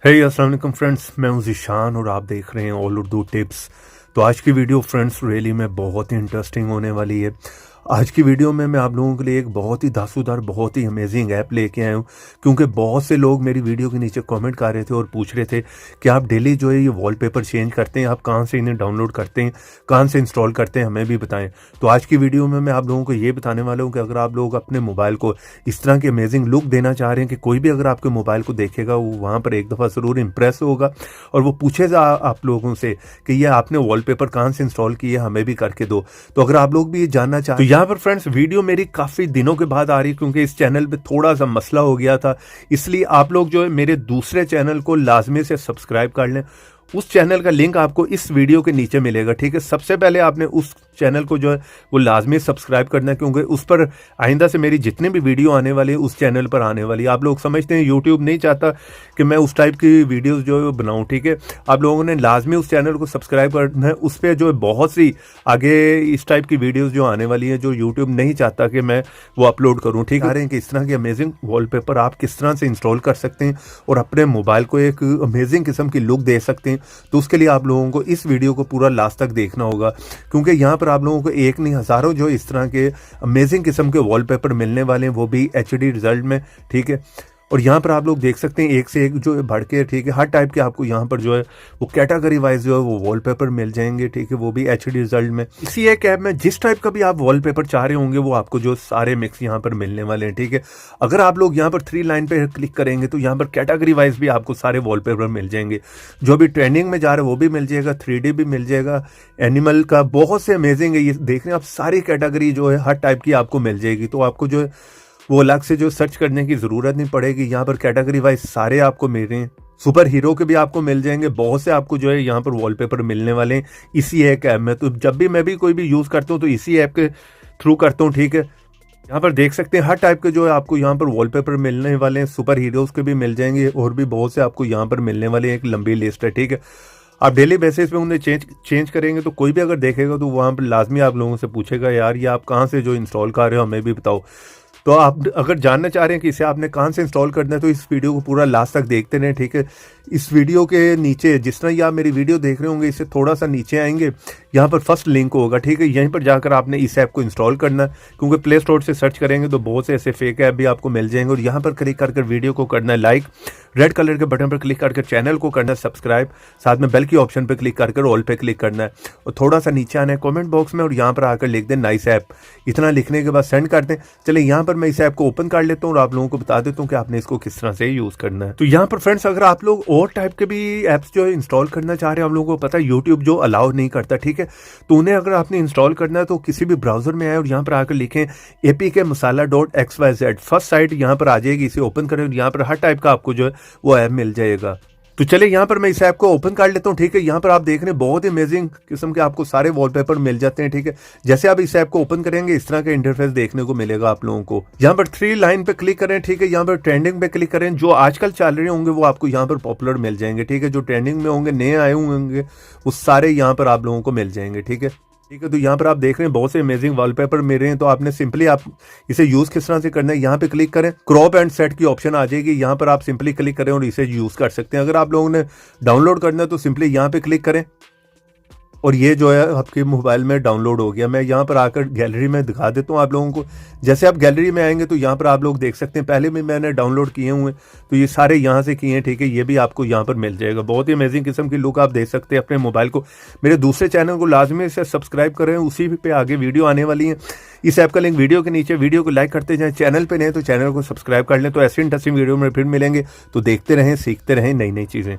हे अस्सलाम वालेकुम फ्रेंड्स, मैं हूं ज़ीशान और आप देख रहे हैं ऑल उर्दू टिप्स। तो आज की वीडियो फ्रेंड्स रियली में बहुत ही इंटरेस्टिंग होने वाली है। आज की वीडियो में मैं आप लोगों के लिए एक बहुत ही धांसूदार बहुत ही अमेजिंग ऐप लेके आया हूं, क्योंकि बहुत से लोग मेरी वीडियो के नीचे कमेंट कर रहे थे और पूछ रहे थे कि आप डेली जो है ये वॉलपेपर चेंज करते हैं, आप कहां से इन्हें डाउनलोड करते हैं, कहां से इंस्टॉल करते हैं, हमें भी बताएं। तो आज की वीडियो में मैं आप लोगों को ये बताने वाला हूँ कि अगर आप लोग अपने मोबाइल को इस तरह की अमेजिंग लुक देना चाह रहे हैं कि कोई भी अगर आपके मोबाइल को देखेगा वो वहाँ पर एक दफ़ा ज़रूर इंप्रेस होगा और वो पूछेगा आप लोगों से कि ये आपने वॉलपेपर कहाँ से इंस्टॉल किया, हमें भी करके दो। तो अगर आप लोग भी ये जानना चाहते तो यहाँ पर फ्रेंड्स वीडियो मेरी काफ़ी दिनों के बाद आ रही है, क्योंकि इस चैनल पे थोड़ा सा मसला हो गया था। इसलिए आप लोग जो है मेरे दूसरे चैनल को लाजमी से सब्सक्राइब कर लें। उस चैनल का लिंक आपको इस वीडियो के नीचे मिलेगा, ठीक है। सबसे पहले आपने उस चैनल को जो है वो लाजमी सब्सक्राइब करना है, क्योंकि उस पर आइंदा से मेरी जितनी भी वीडियो आने वाली है उस चैनल पर आने वाली है। आप लोग समझते हैं यूट्यूब नहीं चाहता कि मैं उस टाइप की वीडियोस जो है वो बनाऊं, ठीक है। आप लोगों ने लाजमी उस चैनल को सब्सक्राइब करना है। उस पर जो है बहुत सी आगे इस टाइप की वीडियोज़ जो आने वाली हैं जो यूट्यूब नहीं चाहता कि मैं वो अपलोड करूँ, ठीक है। कि इस तरह की अमेजिंग वॉलपेपर आप किस तरह से इंस्टॉल कर सकते हैं और अपने मोबाइल को एक अमेजिंग किस्म की लुक दे सकते हैं। तो उसके लिए आप लोगों को इस वीडियो को पूरा लास्ट तक देखना होगा, क्योंकि यहाँ पर आप लोगों को एक नहीं हज़ारों जो इस तरह के अमेजिंग किस्म के वॉलपेपर मिलने वाले हैं, वो भी एचडी रिजल्ट में, ठीक है। और यहाँ पर आप लोग देख सकते हैं एक से एक जो है बढ़ के, ठीक है, हर टाइप के आपको यहाँ पर जो है वो कैटेगरी वाइज जो है वो वॉलपेपर मिल जाएंगे, ठीक है, वो भी एचडी रिजल्ट में। इसी एक ऐप में जिस टाइप का भी आप वॉलपेपर चाह रहे होंगे वो आपको जो सारे मिक्स यहाँ पर मिलने वाले हैं, ठीक है। अगर आप लोग यहाँ पर 3 लाइन पे क्लिक करेंगे तो यहाँ पर कैटेगरी वाइज भी आपको सारे वॉलपेपर मिल जाएंगे। जो भी ट्रेंडिंग में जा रहे हैं वो भी मिल जाएगा, 3D भी मिल जाएगा, एनिमल का बहुत से अमेजिंग है। ये देख रहे हैं आप, सारी कैटेगरी जो है हर टाइप की आपको मिल जाएगी। तो आपको जो है वो अलग से जो सर्च करने की ज़रूरत नहीं पड़ेगी। यहाँ पर कैटेगरी वाइज सारे आपको मिल रहे हैं। सुपर हीरो के भी आपको मिल जाएंगे, बहुत से आपको जो है यहाँ पर वॉलपेपर मिलने वाले हैं इसी एक ऐप में। तो जब भी मैं भी कोई भी यूज़ करता हूँ तो इसी ऐप के थ्रू करता हूँ, ठीक है। यहाँ पर देख सकते हैं हर टाइप के जो है आपको यहाँ पर वॉलपेपर मिलने वाले हैं। सुपर हीरोज़ के भी मिल जाएंगे और भी बहुत से आपको यहाँ पर मिलने वाले हैं। एक लंबी लिस्ट है, ठीक है। आप डेली बेसिस पे उन्हें चेंज करेंगे तो कोई भी अगर देखेगा तो वहाँ पर लाजमी आप लोगों से पूछेगा, यार ये आप कहाँ से जो इंस्टॉल कर रहे हो, हमें भी बताओ। तो आप अगर जानना चाह रहे हैं कि इसे आपने कहाँ से इंस्टॉल करना है तो इस वीडियो को पूरा लास्ट तक देखते रहें, ठीक है। इस वीडियो के नीचे जिस तरह ये आप मेरी वीडियो देख रहे होंगे, इससे थोड़ा सा नीचे आएंगे, यहाँ पर फर्स्ट लिंक होगा, ठीक है। यहीं पर जाकर आपने इस ऐप को इंस्टॉल करना है, क्योंकि प्ले स्टोर से सर्च करेंगे तो बहुत से ऐसे फेक ऐप भी आपको मिल जाएंगे। और यहाँ पर क्लिक कर वीडियो को करना है लाइक, रेड कलर के बटन पर क्लिक करके चैनल को करना है सब्सक्राइब, साथ में बेल की ऑप्शन पर क्लिक करके ऑल पे क्लिक करना है और थोड़ा सा नीचे आना है कमेंट बॉक्स में और यहाँ पर आकर लिख दें नाइस ऐप। इतना लिखने के बाद सेंड कर दें। चलिए यहाँ पर मैं इस ऐप को ओपन कर लेता हूँ और आप लोगों को बता देता हूँ कि आपने इसको किस तरह से यूज़ करना है। तो यहाँ पर फ्रेंड्स अगर आप लोग और टाइप के भी ऐप्स जो है इंस्टॉल करना चाह रहे हैं, आप लोगों को पता है यूट्यूब जो अलाउ नहीं करता, ठीक है। तो उन्हें अगर आपने इंस्टॉल करना है तो किसी भी ब्राउजर में आए और यहाँ पर आकर लिखें apkmasala.xyz। फर्स्ट साइट यहाँ पर आ जाएगी, इसे ओपन करें और यहाँ पर हर टाइप का आपको जो है वो ऐप मिल जाएगा। तो चलिए यहाँ पर मैं इस ऐप को ओपन कर लेता हूँ, ठीक है। यहाँ पर आप देख रहे हैं बहुत ही अमेजिंग किस्म के आपको सारे वॉलपेपर मिल जाते हैं, ठीक है। जैसे आप इस ऐप को ओपन करेंगे इस तरह का इंटरफेस देखने को मिलेगा आप लोगों को। यहाँ पर 3 लाइन पे क्लिक करें, ठीक है। यहाँ पर ट्रेंडिंग पे क्लिक करें, जो आजकल चल रहे होंगे वो आपको यहाँ पर पॉपुलर मिल जाएंगे, ठीक है। जो ट्रेंडिंग में होंगे, नए आए होंगे, वो सारे यहाँ पर आप लोगों को मिल जाएंगे, ठीक है। ठीक है, तो यहाँ पर आप देख रहे हैं बहुत से अमेजिंग वॉलपेपर मिल रहे हैं। तो आपने सिंपली आप इसे यूज़ किस तरह से करना है, यहाँ पे क्लिक करें, क्रॉप एंड सेट की ऑप्शन आ जाएगी। यहाँ पर आप सिंपली क्लिक करें और इसे यूज़ कर सकते हैं। अगर आप लोगों ने डाउनलोड करना है तो सिंपली यहाँ पे क्लिक करें और ये जो है आपके मोबाइल में डाउनलोड हो गया। मैं यहाँ पर आकर गैलरी में दिखा देता हूँ आप लोगों को। जैसे आप गैलरी में आएंगे तो यहाँ पर आप लोग देख सकते हैं पहले भी मैंने डाउनलोड किए हुए हैं, तो ये सारे यहाँ से किए हैं, ठीक है। ये भी आपको यहाँ पर मिल जाएगा। बहुत ही अमेजिंग किस्म की लुक आप देख सकते हैं अपने मोबाइल को। मेरे दूसरे चैनल को लाजमी से सब्सक्राइब करें, उसी पे आगे वीडियो आने वाली है। इस ऐप का लिंक वीडियो के नीचे, वीडियो को लाइक करते जाएं। चैनल पे नहीं तो चैनल को सब्सक्राइब कर लें। तो ऐसी इंटरेस्टिंग वीडियो में फिर मिलेंगे, तो देखते रहें, सीखते रहें नई नई चीज़ें।